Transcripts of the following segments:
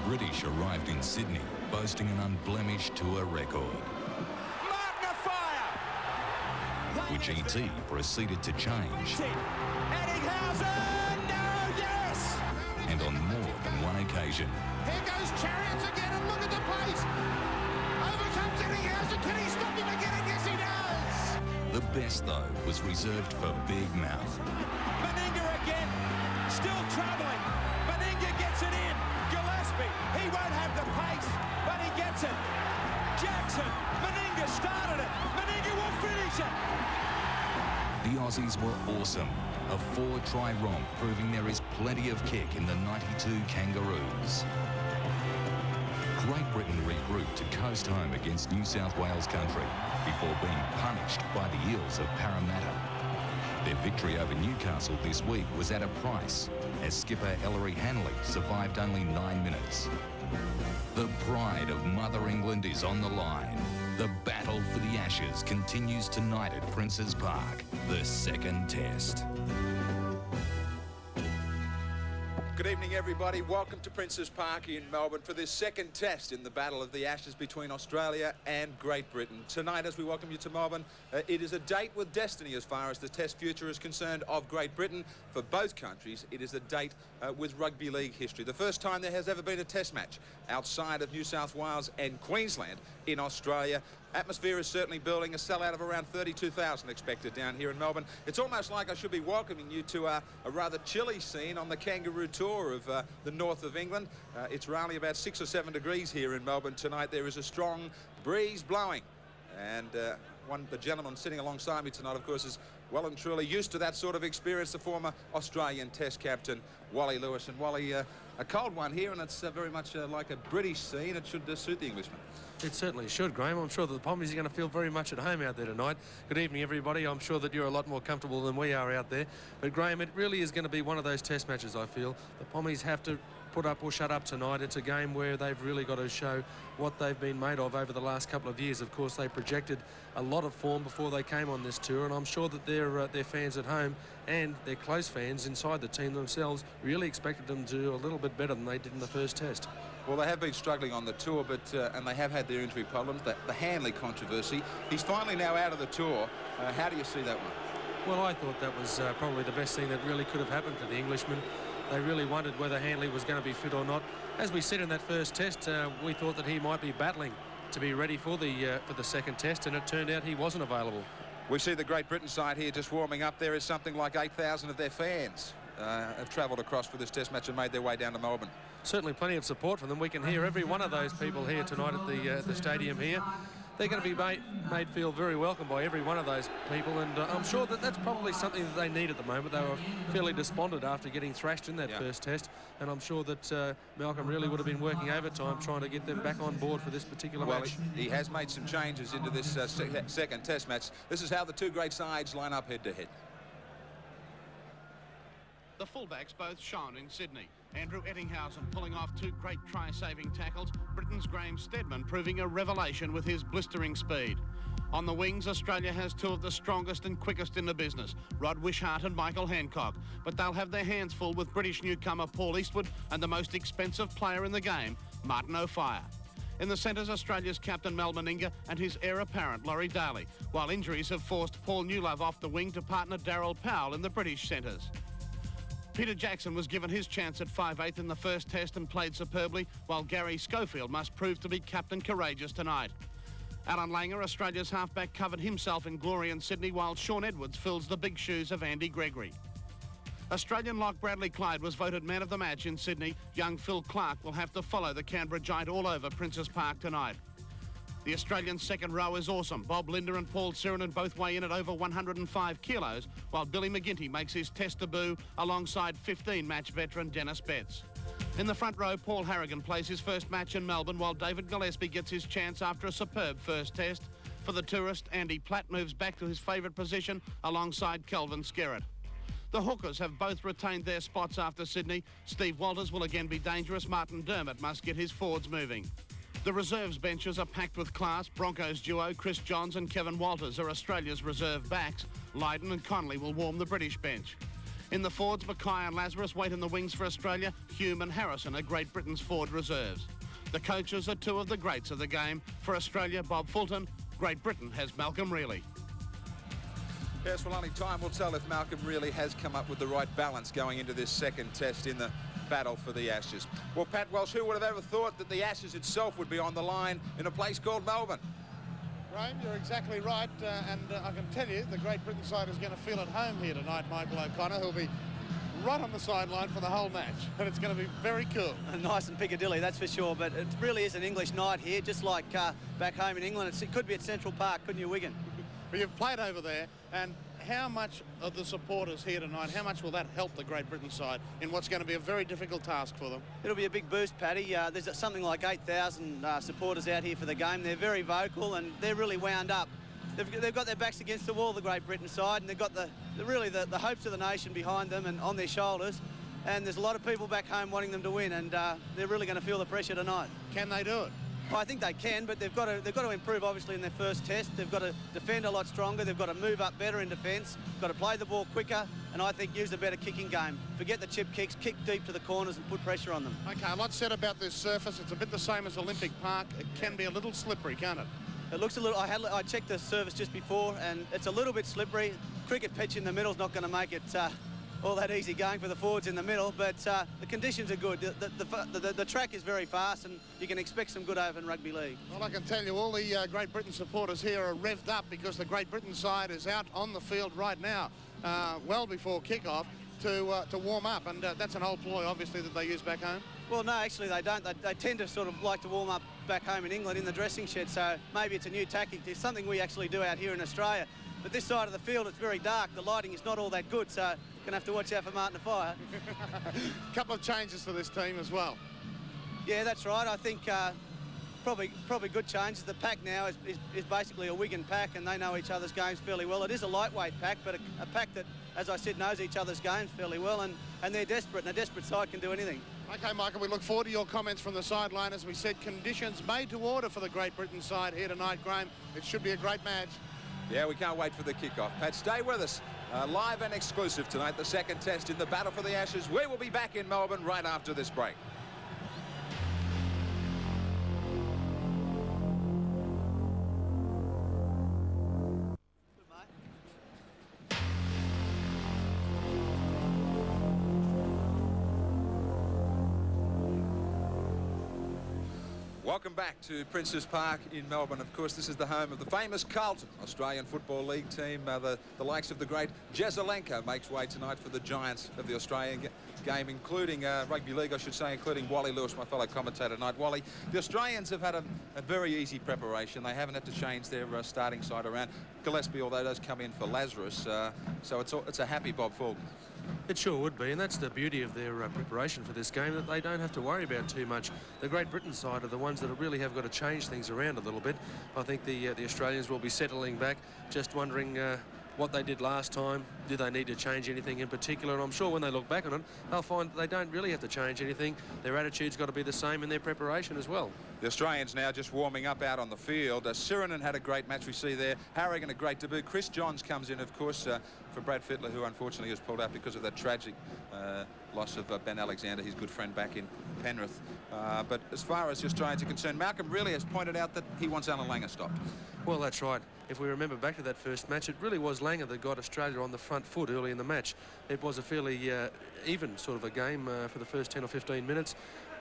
British arrived in Sydney, boasting an unblemished tour record, which ET proceeded to change. And on more than one occasion. Here goes Chariots again, and look at the pace. Over comes Ettinghausen. Can he stop him again? Yes, he does. The best, though, was reserved for Big Mouth. Meninga again, still travelling. Meninga gets it in. Gillespie, he won't have the pace, but he gets it. Jackson, Meninga started it. Meninga will finish it. The Aussies were awesome. A 4-try romp proving there is plenty of kick in the 92 Kangaroos. Great Britain regrouped to coast home against New South Wales country before being punished by the Eels of Parramatta. Their victory over Newcastle this week was at a price, as skipper Ellery Hanley survived only 9 minutes. The pride of Mother England is on the line. The battle for the Ashes continues tonight at Princes Park, the second test. Good evening, everybody. Welcome to Princes Park in Melbourne for this second test in the Battle of the Ashes between Australia and Great Britain. Tonight, as we welcome you to Melbourne, it is a date with destiny as far as the test future is concerned of Great Britain. For both countries, it is a date with rugby league history. The first time there has ever been a test match outside of New South Wales and Queensland in Australia. Atmosphere is certainly building, a sellout of around 32,000 expected down here in Melbourne. It's almost like I should be welcoming you to a rather chilly scene on the Kangaroo Tour of the north of England. It's only about 6 or 7 degrees here in Melbourne tonight. There is a strong breeze blowing. And the gentleman sitting alongside me tonight, of course, is well and truly used to that sort of experience, the former Australian Test captain, Wally Lewis. And Wally, a cold one here, and it's very much like a British scene. It should suit the Englishman. It certainly should, Graeme. I'm sure that the Pommies are going to feel very much at home out there tonight. Good evening, everybody. I'm sure that you're a lot more comfortable than we are out there. But, Graeme, it really is going to be one of those test matches, I feel. The Pommies have to put up or shut up tonight. It's a game where they've really got to show what they've been made of over the last couple of years. Of course, they projected a lot of form before they came on this tour, and I'm sure that their fans at home and their close fans inside the team themselves really expected them to do a little bit better than they did in the first test. Well, they have been struggling on the tour, but and they have had their injury problems. The Hanley controversy. He's finally now out of the tour. How do you see that one? Well, I thought that was probably the best thing that really could have happened for the Englishman. They really wondered whether Hanley was going to be fit or not. As we said in that first test, we thought that he might be battling to be ready for the second test, and it turned out he wasn't available. We see the Great Britain side here just warming up. There is something like 8,000 of their fans have travelled across for this test match and made their way down to Melbourne. Certainly plenty of support from them. We can hear every one of those people here tonight at the stadium here. They're going to be made feel very welcome by every one of those people, and I'm sure that that's probably something that they need at the moment. They were fairly despondent after getting thrashed in that first test, and I'm sure that Malcolm really would have been working overtime trying to get them back on board for this particular match. He has made some changes into this second test match. This is how the two great sides line up head-to-head. The fullbacks both shone in Sydney. Andrew Ettinghausen pulling off 2 great try-saving tackles. Britain's Graeme Steadman proving a revelation with his blistering speed. On the wings, Australia has 2 of the strongest and quickest in the business, Rod Wishart and Michael Hancock. But they'll have their hands full with British newcomer Paul Eastwood and the most expensive player in the game, Martin O'Fire. In the centres, Australia's captain Mel Meninga and his heir apparent Laurie Daly, while injuries have forced Paul Newlove off the wing to partner Daryl Powell in the British centres. Peter Jackson was given his chance at 5'8" in the first test and played superbly, while Gary Schofield must prove to be captain courageous tonight. Alan Langer, Australia's halfback, covered himself in glory in Sydney, while Shaun Edwards fills the big shoes of Andy Gregory. Australian lock Bradley Clyde was voted man of the match in Sydney. Young Phil Clark will have to follow the Canberra giant all over Princes Park tonight. The Australian second row is awesome. Bob Linder and Paul Sirenen both weigh in at over 105 kilos, while Billy McGinty makes his test debut alongside 15-match veteran Dennis Betts. In the front row, Paul Harrigan plays his first match in Melbourne, while David Gillespie gets his chance after a superb first test. For the tourist, Andy Platt moves back to his favourite position alongside Kelvin Skerritt. The hookers have both retained their spots after Sydney. Steve Walters will again be dangerous. Martin Dermott must get his forwards moving. The reserves benches are packed with class. Broncos duo Chris Johns and Kevin Walters are Australia's reserve backs. Lydon and Connolly will warm the British bench. In the forwards, Mackay and Lazarus wait in the wings for Australia. Hume and Harrison are Great Britain's forward reserves. The coaches are two of the greats of the game. For Australia, Bob Fulton. Great Britain has Malcolm Reilly. Yes, well, only time will tell if Malcolm really has come up with the right balance going into this second test in the battle for the Ashes. Well, Pat Welsh, who would have ever thought that the Ashes itself would be on the line in a place called Melbourne? Graeme, you're exactly right, and I can tell you the Great Britain side is going to feel at home here tonight. Michael O'Connor, who'll be right on the sideline for the whole match, and it's going to be very cool. Nice and Piccadilly, that's for sure, but it really is an English night here, just like back home in England. It could be at Central Park, couldn't you, Wigan? But you've played over there, and how much of the supporters here tonight, how much will that help the Great Britain side in what's going to be a very difficult task for them? It'll be a big boost, Paddy. There's something like 8,000 supporters out here for the game. They're very vocal and they're really wound up. They've got their backs against the wall, the Great Britain side, and they've got the hopes of the nation behind them and on their shoulders. And there's a lot of people back home wanting them to win, and they're really going to feel the pressure tonight. Can they do it? I think they can, but they've got to improve, obviously, in their first test. They've got to defend a lot stronger. They've got to move up better in defence. Got to play the ball quicker, and I think use a better kicking game. Forget the chip kicks, kick deep to the corners and put pressure on them. Okay, a lot said about this surface. It's a bit the same as Olympic Park. It can be a little slippery, can't it? It looks a little. I checked the surface just before, and it's a little bit slippery. Cricket pitch in the middle is not going to make it all that easy going for the forwards in the middle, but the conditions are good. The track is very fast, and you can expect some good over in Rugby League. Well, I can tell you all the Great Britain supporters here are revved up because the Great Britain side is out on the field right now, well before kick-off, to warm up, and that's an old ploy, obviously, that they use back home. Well, no, actually they don't. They tend to sort of like to warm up back home in England in the dressing shed, so maybe it's a new tactic. It's something we actually do out here in Australia. But this side of the field, it's very dark. The lighting is not all that good, so you're going to have to watch out for Martin of Fire. A couple of changes to this team as well. Yeah, that's right. I think probably good changes. The pack now is basically a Wigan pack, and they know each other's games fairly well. It is a lightweight pack, but a pack that, as I said, knows each other's games fairly well, and they're desperate, and a desperate side can do anything. OK, Michael, we look forward to your comments from the sideline. As we said, conditions made to order for the Great Britain side here tonight, Graeme. It should be a great match. Yeah, we can't wait for the kickoff. Pat, stay with us. Live and exclusive tonight, the second test in the battle for the Ashes. We will be back in Melbourne right after this break. Welcome back to Princes Park in Melbourne. Of course, this is the home of the famous Carlton Australian Football League team. The likes of the great Jesselenko makes way tonight for the Giants of the Australian game, including Rugby League, I should say, including Wally Lewis, my fellow commentator tonight. Wally, the Australians have had a very easy preparation. They haven't had to change their starting side around. Gillespie, although, does come in for Lazarus, so it's a happy Bob Fulton. It sure would be, and that's the beauty of their preparation for this game, that they don't have to worry about too much. The Great Britain side are the ones that really have got to change things around a little bit. I think the Australians will be settling back, just wondering what they did last time. Do they need to change anything in particular? And I'm sure when they look back on it, they'll find that they don't really have to change anything. Their attitude's got to be the same in their preparation as well. The Australians now just warming up out on the field. Sirinen had a great match, we see there. Harrigan, a great debut. Chris Johns comes in, of course, for Brad Fittler, who unfortunately has pulled out because of that tragic loss of Ben Alexander, his good friend back in Penrith. But as far as the Australians are concerned, Malcolm really has pointed out that he wants Alan Langer stopped. Well, that's right. If we remember back to that first match, it really was Langer that got Australia on the front foot early in the match. It was a fairly even sort of a game for the first 10 or 15 minutes.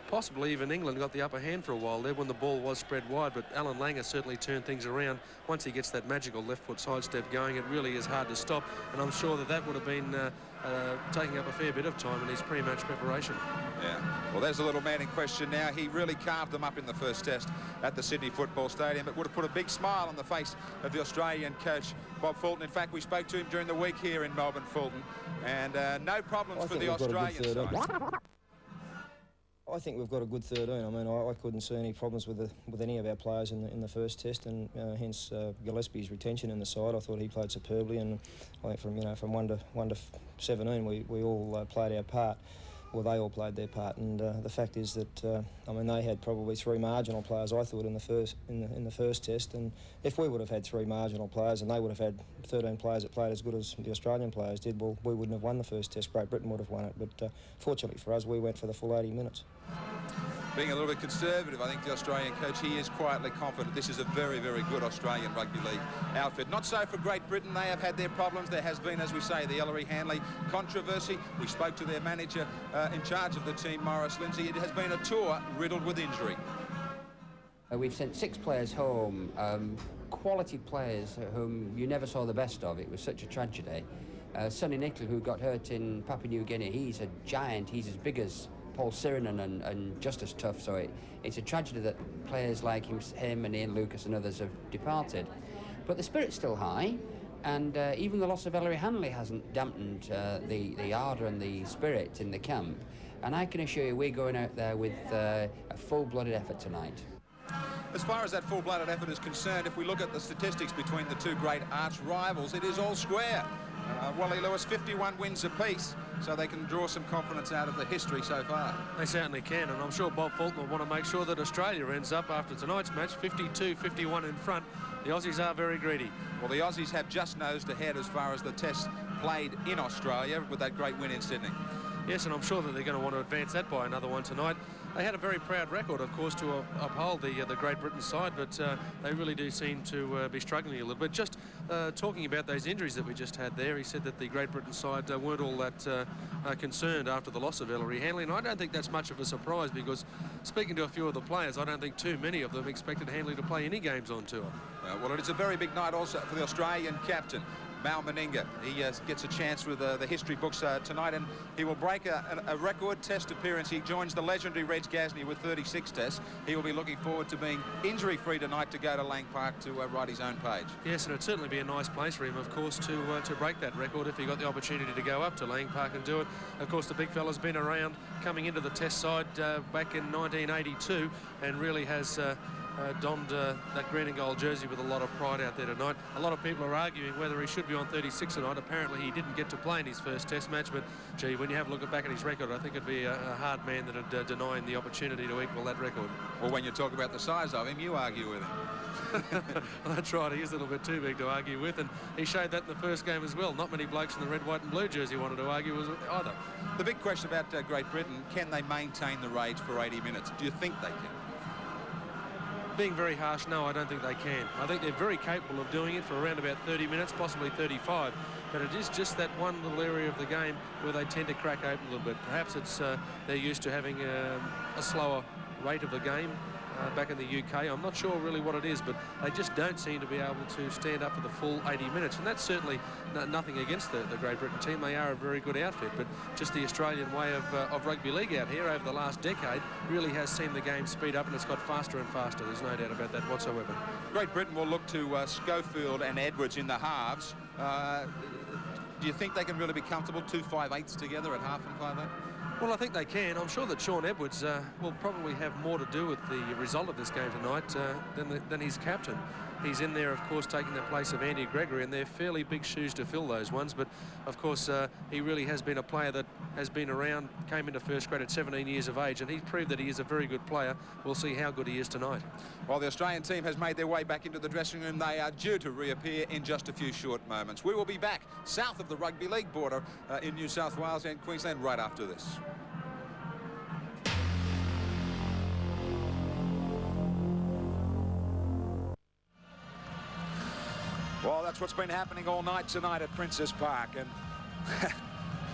Possibly even England got the upper hand for a while there when the ball was spread wide, but Alan Langer certainly turned things around. Once he gets that magical left foot sidestep going, it really is hard to stop, and I'm sure that would have been taking up a fair bit of time in his pre-match preparation. Yeah, well, there's a little man in question now. He really carved them up in the first test at the Sydney Football Stadium. It would have put a big smile on the face of the Australian coach, Bob Fulton. In fact, we spoke to him during the week here in Melbourne, Fulton, and no problems for the Australian side. I think we've got a good 13. I mean, I couldn't see any problems with any of our players in the first test, and hence Gillespie's retention in the side. I thought he played superbly, and I think from 1 to 17 we all played our part. well, they all played their part. And the fact is that I mean, they had probably 3 marginal players, I thought, in the first test. And if we would have had 3 marginal players and they would have had 13 players that played as good as the Australian players did, well, we wouldn't have won the first test. Great Britain would have won it. But fortunately for us, we went for the full 80 minutes. Being a little bit conservative, I think the Australian coach, he is quietly confident this is a very, very good Australian Rugby League outfit. Not so for Great Britain. They have had their problems. There has been, as we say, the Ellery Hanley controversy. We spoke to their manager in charge of the team, Maurice Lindsay. It has been a tour riddled with injury. We've sent 6 players home, quality players whom you never saw the best of. It was such a tragedy. Sonny Nicol, who got hurt in Papua New Guinea, he's a giant. He's as big as Paul Sirinen and just as tough, so it's a tragedy that players like him and Ian Lucas and others have departed. But the spirit's still high, and even the loss of Ellery Hanley hasn't dampened the ardour and the spirit in the camp. And I can assure you we're going out there with a full-blooded effort tonight. As far as that full-blooded effort is concerned, if we look at the statistics between the 2 great arch rivals, it is all square. Wally Lewis, 51 wins apiece, so they can draw some confidence out of the history so far. They certainly can, and I'm sure Bob Fulton will want to make sure that Australia ends up, after tonight's match, 52-51 in front. The Aussies are very greedy. Well, the Aussies have just nosed ahead as far as the tests played in Australia with that great win in Sydney. Yes, and I'm sure that they're going to want to advance that by another one tonight. They had a very proud record, of course, to uphold the Great Britain side, but they really do seem to be struggling a little bit. Just talking about those injuries that we just had there, he said that the Great Britain side weren't all that concerned after the loss of Ellery Hanley, and I don't think that's much of a surprise, because speaking to a few of the players, I don't think too many of them expected Hanley to play any games on tour. Well, it's a very big night also for the Australian captain, Mal Meninga. He gets a chance with the history books tonight, and he will break a record test appearance. He joins the legendary Reg Gasnier with 36 tests. He will be looking forward to being injury-free tonight to go to Lang Park to write his own page. Yes, and it'd certainly be a nice place for him, of course, to break that record if he got the opportunity to go up to Lang Park and do it. Of course, the big fella's been around coming into the test side back in 1982 and really has donned that green and gold jersey with a lot of pride out there tonight. A lot of people are arguing whether he should be on 36 tonight. Apparently he didn't get to play in his first test match, but gee, when you have a look back at his record, I think it'd be a hard man that would deny him the opportunity to equal that record. Well, when you talk about the size of him, you argue with him. Well, that's right, he is a little bit too big to argue with, and he showed that in the first game as well. Not many blokes in the red, white and blue jersey wanted to argue with either. The big question about Great Britain, can they maintain the rage for 80 minutes? Do you think they can? Being very harsh, no, I don't think they can. I think they're very capable of doing it for around about 30 minutes, possibly 35. But it is just that one little area of the game where they tend to crack open a little bit. Perhaps it's they're used to having a slower rate of the game back in the UK. I'm not sure really what it is, but they just don't seem to be able to stand up for the full 80 minutes. And that's certainly nothing against the Great Britain team. They are a very good outfit, but just the Australian way of rugby league out here over the last decade really has seen the game speed up, and it's got faster and faster. There's no doubt about that whatsoever. Great Britain will look to Schofield and Edwards in the halves. Do you think they can really be comfortable 2 5/8s together at half and 5/8? Well, I think they can. I'm sure that Sean Edwards will probably have more to do with the result of this game tonight than his captain. He's in there, of course, taking the place of Andy Gregory, and they're fairly big shoes to fill, those ones. But, of course, he really has been a player that has been around, came into first grade at 17 years of age, and he's proved that he is a very good player. We'll see how good he is tonight. While the Australian team has made their way back into the dressing room, they are due to reappear in just a few short moments. We will be back south of the Rugby League border in New South Wales and Queensland right after this. Well, that's what's been happening all night tonight at Princes Park, and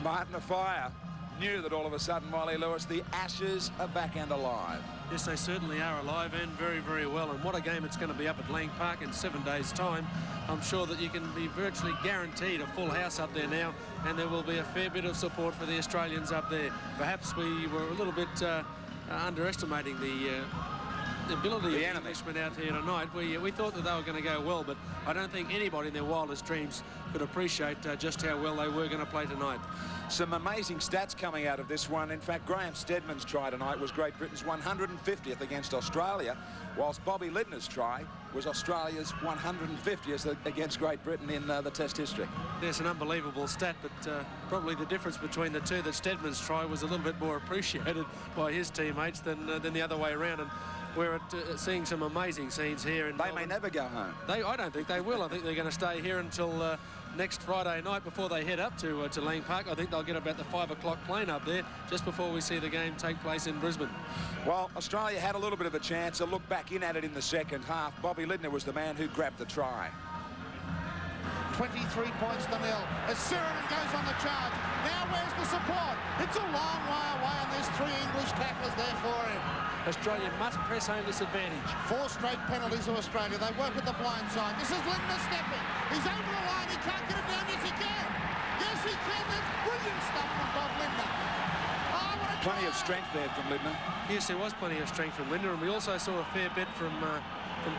Martin Afire knew that all of a sudden, Wally Lewis, the Ashes are back and alive. Yes, they certainly are alive, and very, very well. And what a game it's going to be up at Lang Park in 7 days' time. I'm sure that you can be virtually guaranteed a full house up there now, and there will be a fair bit of support for the Australians up there. Perhaps we were a little bit underestimating the ability of The the enemy. Englishmen out here tonight. We thought that they were going to go well, but I don't think anybody in their wildest dreams could appreciate just how well they were going to play tonight. Some amazing stats coming out of this one. In fact, Graeme Steadman's try tonight was Great Britain's 150th against Australia, whilst Bobby Lidner's try was Australia's 150th against Great Britain in the Test history. There's an unbelievable stat, but probably the difference between the two, that Steadman's try was a little bit more appreciated by his teammates than the other way around. And we're seeing some amazing scenes here. They may never go home. I don't think they will. I think they're going to stay here until next Friday night before they head up to Lang Park. I think they'll get about the 5 o'clock plane up there just before we see the game take place in Brisbane. Well, Australia had a little bit of a chance to look back in at it in the second half. Bobby Lidner was the man who grabbed the try. 23 points to nil as Sirenen goes on the charge. Now where's the support? It's a long way away and there's 3 English tacklers there for him. Australia must press home this advantage. 4 straight penalties to Australia. They work with the blind side. This is Lindner stepping. He's over the line. He can't get it down. Yes, he can. Yes, he can. That's brilliant stuff from Bob Lindner. Oh, what a Plenty of try. strength there from Lidner. Yes, there was plenty of strength from Lindner, and we also saw a fair bit from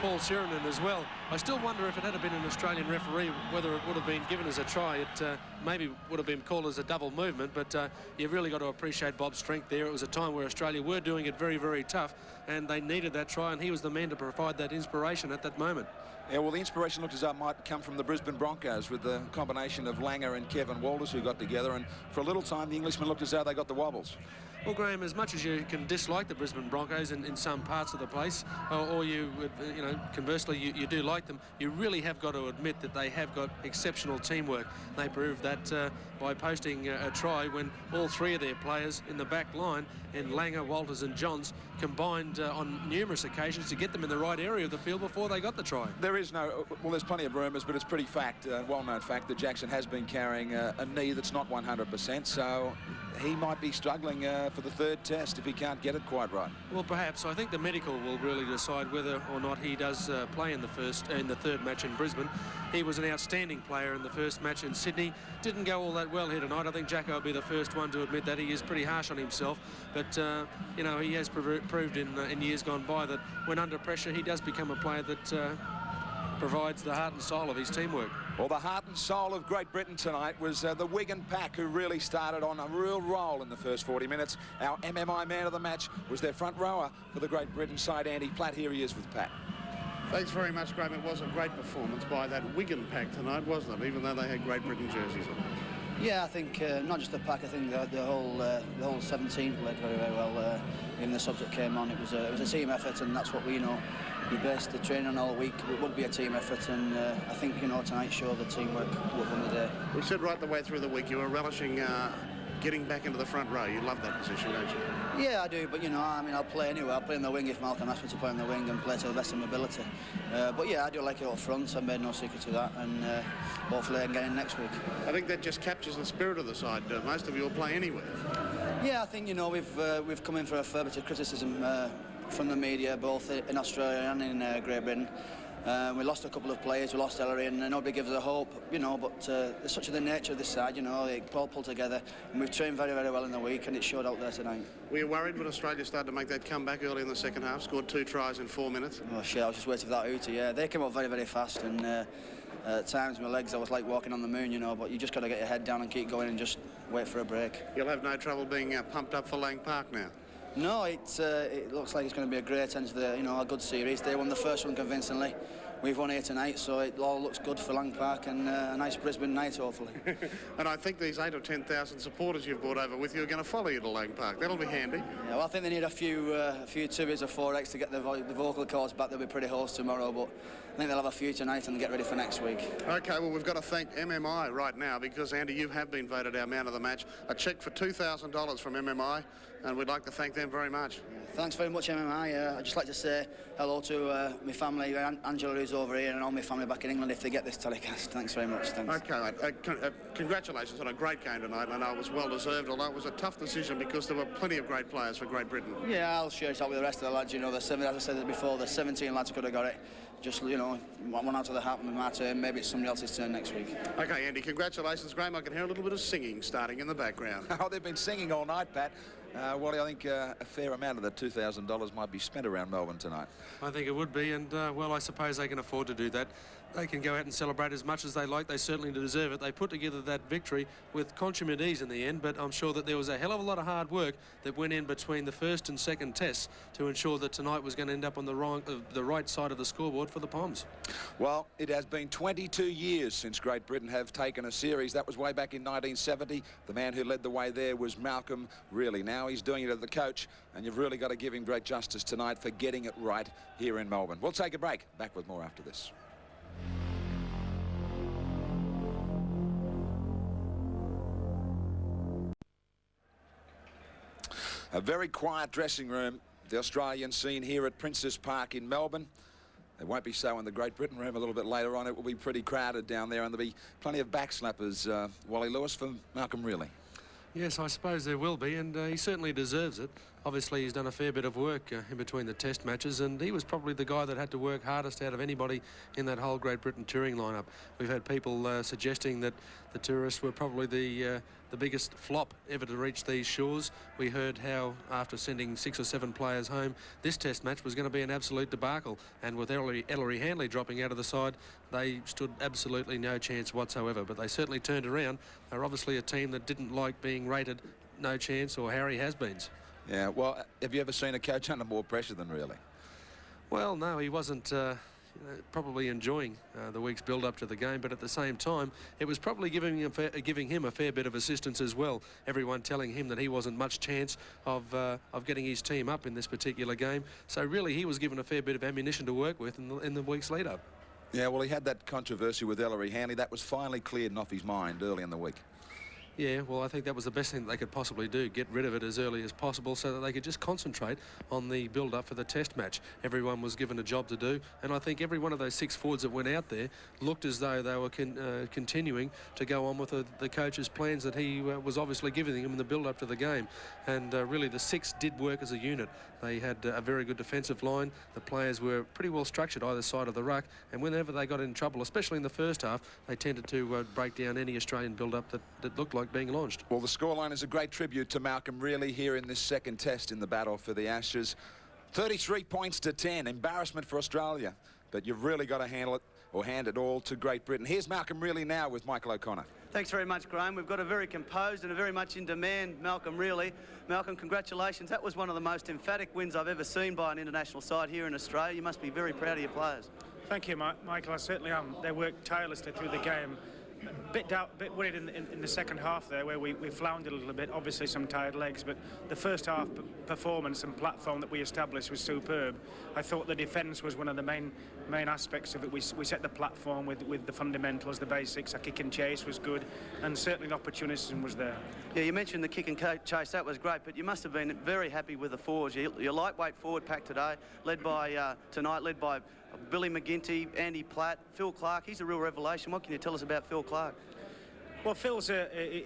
Paul Sirenen as well. I still wonder if it had been an Australian referee, whether it would have been given as a try. It maybe would have been called as a double movement, but you've really got to appreciate Bob's strength there. It was a time where Australia were doing it very, very tough, and they needed that try, and he was the man to provide that inspiration at that moment. Yeah, well, the inspiration looked as though it might come from the Brisbane Broncos with the combination of Langer and Kevin Walters who got together, and for a little time the Englishmen looked as though they got the wobbles. Well, Graeme, as much as you can dislike the Brisbane Broncos in some parts of the place, or you know, conversely, you do like them, you really have got to admit that they have got exceptional teamwork. They proved that by posting a try when all 3 of their players in the back line, and Langer, Walters and Johns, combined on numerous occasions to get them in the right area of the field before they got the try. There is no, well, there's plenty of rumours, but it's pretty well-known fact that Jackson has been carrying a knee that's not 100%, so he might be struggling for the 3rd test if he can't get it quite right. Well, perhaps. I think the medical will really decide whether or not he does play in the 3rd match in Brisbane. He was an outstanding player in the 1st match in Sydney. Didn't go all that well here tonight. I think Jacko will be the first one to admit that. He is pretty harsh on himself, but you know, he has proved in years gone by that when under pressure he does become a player that provides the heart and soul of his teamwork. Well, the heart and soul of Great Britain tonight was the Wigan pack, who really started on a real roll in the first 40 minutes. Our MMI man of the match was their front rower for the Great Britain side, Andy Platt. Here he is with Pat. Thanks very much, Graeme. It was a great performance by that Wigan pack tonight, wasn't it? Even though they had Great Britain jerseys on. Yeah, I think not just the pack. I think the whole 17 played very, very well. Even the subs that came on, it was a team effort, and that's what we know. We based the training on all week. It would be a team effort, and I think, you know, tonight showed the teamwork would win the day. We said right the way through the week you were relishing getting back into the front row. You love that position, don't you? Yeah, I do, but you know, I mean, I'll play anyway. I'll play in the wing if Malcolm asks me to play in the wing and play to the best of my ability. But yeah, I do like it up front. I made no secret to that, and hopefully I can get in next week. I think that just captures the spirit of the side. Most of you will play anywhere. Yeah, I think, you know, we've come in for a fair bit of criticism from the media, both in Australia and in Great Britain. We lost a couple of players. We lost Ellery, and nobody gives us a hope, you know, but it's such the nature of this side, you know, they all pull together, and we've trained very, very well in the week, and it showed out there tonight. Were you worried when Australia started to make that comeback early in the second half, scored 2 tries in 4 minutes? Oh shit, I was just waiting for that Hooter, yeah. They came up very, very fast, and at times my legs, I was like walking on the moon, you know, but you just got to get your head down and keep going and just wait for a break. You'll have no trouble being pumped up for Lang Park now? No, it looks like it's going to be a great end to the, you know, a good series. They won the first one convincingly. We've won here tonight, so it all looks good for Lang Park, and a nice Brisbane night, hopefully. And I think these 8,000 or 10,000 supporters you've brought over with you are going to follow you to Lang Park. That'll be handy. Yeah, well, I think they need a few 2s or 4X to get the vocal cords back. They'll be pretty hoarse tomorrow, but I think they'll have a few tonight and get ready for next week. OK, well, we've got to thank MMI right now because, Andy, you have been voted our man of the match. A cheque for $2,000 from MMI, and we'd like to thank them very much. Thanks very much, MMI. I'd just like to say hello to my family, Angela, who's over here, and all my family back in England if they get this telecast. Thanks very much. Thanks. OK, mate. Congratulations on a great game tonight, and it was well-deserved, although it was a tough decision because there were plenty of great players for Great Britain. Yeah, I'll share it out with the rest of the lads. You know, as I said before, the 17 lads could have got it. Just, you know, one out of the hat with my turn. Maybe it's somebody else's turn next week. OK, Andy, congratulations. Graeme, I can hear a little bit of singing starting in the background. Oh, they've been singing all night, Pat. Wally, I think a fair amount of the $2,000 might be spent around Melbourne tonight. I think it would be, and well, I suppose they can afford to do that. They can go out and celebrate as much as they like. They certainly deserve it. They put together that victory with consummate ease in the end, but I'm sure that there was a hell of a lot of hard work that went in between the first and second tests to ensure that tonight was going to end up on the right side of the scoreboard for the Poms. Well, it has been 22 years since Great Britain have taken a series. That was way back in 1970. The man who led the way there was Malcolm Reilly. Now he's doing it as the coach, and you've really got to give him great justice tonight for getting it right here in Melbourne. We'll take a break. Back with more after this. A very quiet dressing room, the Australian scene here at Princes Park in Melbourne. It won't be so in the Great Britain room a little bit later on. It will be pretty crowded down there, and there'll be plenty of backslappers, Wally Lewis, for Malcolm Reilly. Yes, I suppose there will be, and he certainly deserves it. Obviously, he's done a fair bit of work in between the test matches, and he was probably the guy that had to work hardest out of anybody in that whole Great Britain touring lineup. We've had people suggesting that the tourists were probably the biggest flop ever to reach these shores. We heard how, after sending 6 or 7 players home, this test match was going to be an absolute debacle, and with Ellery Hanley dropping out of the side, they stood absolutely no chance whatsoever, but they certainly turned around. They're obviously a team that didn't like being rated no chance or Harry has-beens. Yeah, well, have you ever seen a coach under more pressure than Reilly? Well, no, he wasn't probably enjoying the week's build-up to the game, but at the same time, it was probably giving him a fair bit of assistance as well. Everyone telling him that he wasn't much chance of getting his team up in this particular game. So really, he was given a fair bit of ammunition to work with in the week's lead-up. Yeah, well, he had that controversy with Ellery Hanley. That was finally cleared and off his mind early in the week. Yeah, well, I think that was the best thing that they could possibly do, get rid of it as early as possible so that they could just concentrate on the build-up for the test match. Everyone was given a job to do, and I think every one of those 6 forwards that went out there looked as though they were continuing to go on with the coach's plans that he was obviously giving them in the build-up to the game. And really, the 6 did work as a unit. They had a very good defensive line. The players were pretty well structured either side of the ruck, and whenever they got in trouble, especially in the first half, they tended to break down any Australian build-up that looked like being launched. Well, the scoreline is a great tribute to Malcolm Reilly here in this second test in the battle for the Ashes. 33 points to 10, embarrassment for Australia, but you've really got to handle it or hand it all to Great Britain. Here's Malcolm Reilly now with Michael O'Connor. Thanks very much, Graeme. We've got a very composed and a very much in demand Malcolm Reilly. Malcolm, congratulations. That was one of the most emphatic wins I've ever seen by an international side here in Australia. You must be very proud of your players. Thank you, Michael. I certainly am. They worked tirelessly through the game. A bit worried in the second half there, where we floundered a little bit. Obviously some tired legs, but the first half performance and platform that we established was superb. I thought the defence was one of the main aspects of it. We set the platform with the fundamentals, the basics. Our kick and chase was good, and certainly the opportunism was there. Yeah, you mentioned the kick and chase. That was great, but you must have been very happy with the forwards. Your lightweight forward pack today, led by Billy McGinty, Andy Platt, Phil Clark. He's a real revelation. What can you tell us about Phil Clark? Well, Phil's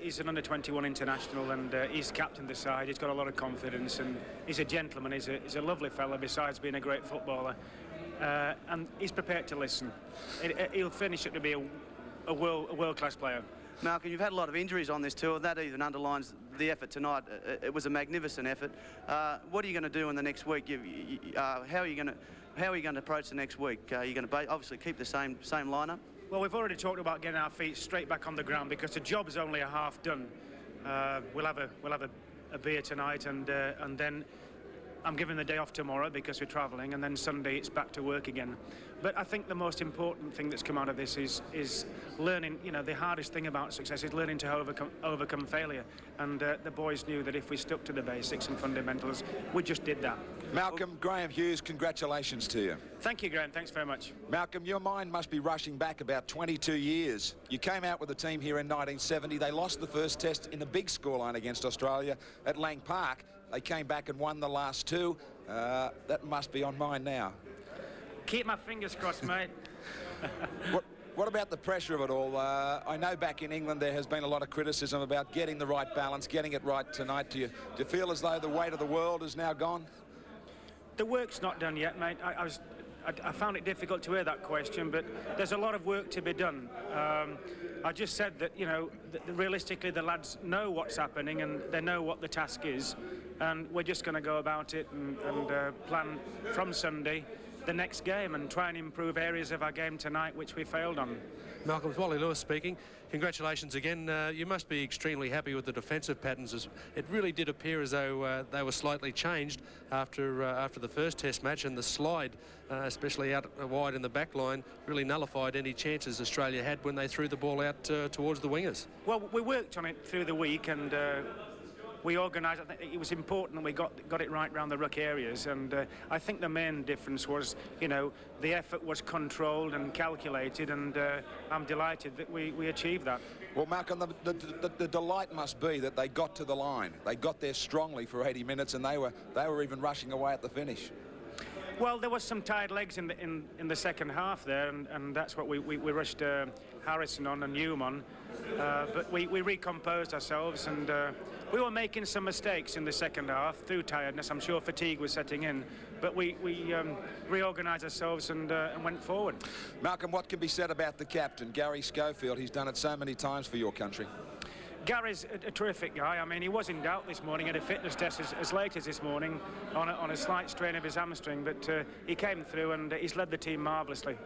he's an under-21 international, and he's captained the side. He's got a lot of confidence, and he's a gentleman. He's a lovely fella, besides being a great footballer. And he's prepared to listen. He'll finish it to be a world-class player. Malcolm, you've had a lot of injuries on this tour, and that even underlines the effort tonight. It was a magnificent effort. What are you going to do in the next week? How are you going to approach the next week? You're going to obviously keep the same lineup? Well, we've already talked about getting our feet straight back on the ground, because the job's only a half done. We'll have a beer tonight, and then I'm giving the day off tomorrow because we're travelling, and then Sunday it's back to work again. But I think the most important thing that's come out of this is learning. You know, the hardest thing about success is learning to overcome failure. And the boys knew that if we stuck to the basics and fundamentals, we just did that. Malcolm, Graeme Hughes, congratulations to you. Thank you, Graeme. Thanks very much. Malcolm, your mind must be rushing back about 22 years. You came out with the team here in 1970. They lost the first test in a big scoreline against Australia at Lang Park. They came back and won the last 2. That must be on mine now. Keep my fingers crossed, mate. What about the pressure of it all? I know back in England there has been a lot of criticism about getting the right balance, getting it right tonight. Do you feel as though the weight of the world is now gone? The work's not done yet, mate. I found it difficult to hear that question, but there's a lot of work to be done. I just said that, you know, realistically the lads know what's happening and they know what the task is, and we're just going to go about it and plan from Sunday the next game and try and improve areas of our game tonight which we failed on. Malcolm, it's Wally Lewis speaking. Congratulations again. You must be extremely happy with the defensive patterns. It really did appear as though they were slightly changed after the first Test match, and the slide, especially out wide in the back line, really nullified any chances Australia had when they threw the ball out towards the wingers. Well, we worked on it through the week, and we organised. I think it was important that we got it right around the ruck areas, and I think the main difference was, you know, the effort was controlled and calculated, and I'm delighted that we achieved that. Well, Malcolm, the delight must be that they got to the line. They got there strongly for 80 minutes, and they were even rushing away at the finish. Well, there was some tired legs in the second half there, and that's what we rushed Harrison on and Hughes on, but we recomposed ourselves, and we were making some mistakes in the second half through tiredness. I'm sure fatigue was setting in, but we reorganised ourselves and went forward. Malcolm, what can be said about the captain, Gary Schofield? He's done it so many times for your country. Gary's a terrific guy. I mean, he was in doubt this morning at a fitness test as late as this morning on a slight strain of his hamstring, but he came through and he's led the team marvellously.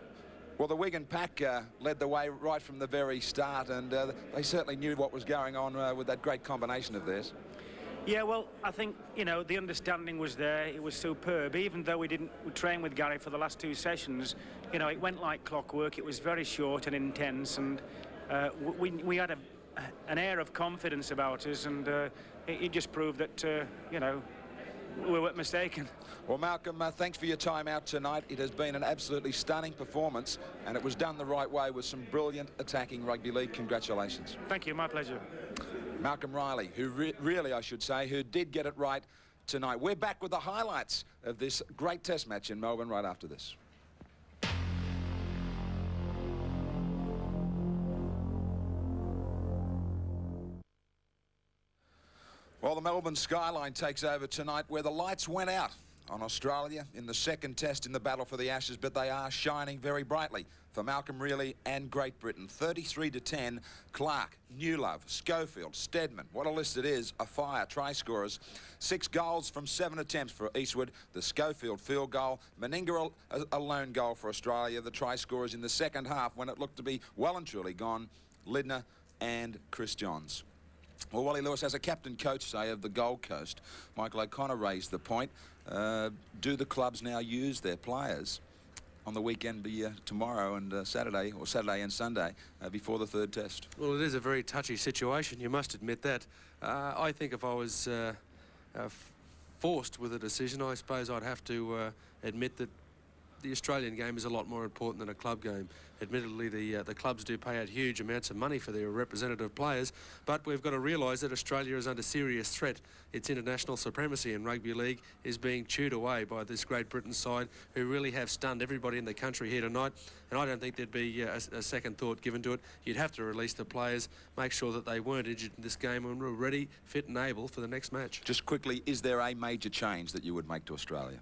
Well, the Wigan pack led the way right from the very start, and they certainly knew what was going on with that great combination of theirs. Yeah, well, I think, you know, the understanding was there. It was superb. Even though we didn't train with Gary for the last 2 sessions, you know, it went like clockwork. It was very short and intense, and we had an air of confidence about us, and it just proved that, you know, we weren't mistaken. Well, Malcolm, thanks for your time out tonight. It has been an absolutely stunning performance, and it was done the right way with some brilliant attacking rugby league. Congratulations. Thank you, my pleasure. Malcolm Riley, who really, I should say, who did get it right tonight. We're back with the highlights of this great Test match in Melbourne right after this. Well, the Melbourne skyline takes over tonight, where the lights went out on Australia in the second Test in the battle for the Ashes, but they are shining very brightly for Malcolm Riley and Great Britain. 33-10, Clark, Newlove, Schofield, Steadman. What a list it is. A fire, try scorers. 6 goals from 7 attempts for Eastwood. The Schofield field goal. Meninga a lone goal for Australia. The try scorers in the second half, when it looked to be well and truly gone, Lidner and Chris Johns. Well, Wally Lewis, as a captain coach, say, of the Gold Coast, Michael O'Connor raised the point. Do the clubs now use their players on the weekend, tomorrow and Saturday, or Saturday and Sunday, before the third Test? Well, it is a very touchy situation, you must admit that. I think if I was forced with a decision, I suppose I'd have to admit that the Australian game is a lot more important than a club game. Admittedly, the clubs do pay out huge amounts of money for their representative players, but we've got to realise that Australia is under serious threat. Its international supremacy in rugby league is being chewed away by this Great Britain side, who really have stunned everybody in the country here tonight, and I don't think there'd be a second thought given to it. You'd have to release the players, make sure that they weren't injured in this game and were ready, fit and able for the next match. Just quickly, is there a major change that you would make to Australia?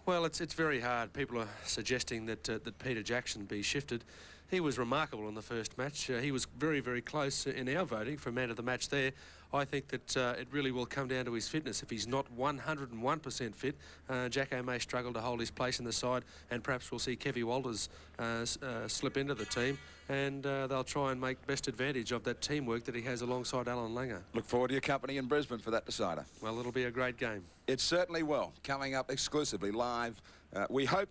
Well, it's very hard. People are suggesting that Peter Jackson be shifted. He was remarkable in the first match. He was very, very close in our voting for man of the match there. I think that it really will come down to his fitness. If he's not 101% fit, Jacko may struggle to hold his place in the side, and perhaps we'll see Kevy Walters slip into the team, and they'll try and make best advantage of that teamwork that he has alongside Alan Langer. Look forward to your company in Brisbane for that decider. Well, it'll be a great game. It certainly will. Coming up exclusively live, we hope,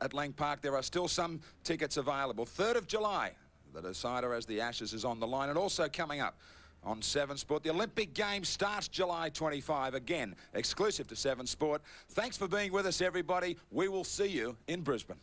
at Lang Park. There are still some tickets available. 3rd of July, the decider as the Ashes is on the line, and also coming up on 7 Sport. The Olympic Games starts July 25, again, exclusive to 7 Sport. Thanks for being with us, everybody. We will see you in Brisbane.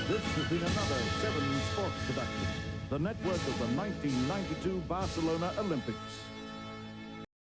This has been another 7 Sports production, the network of the 1992 Barcelona Olympics.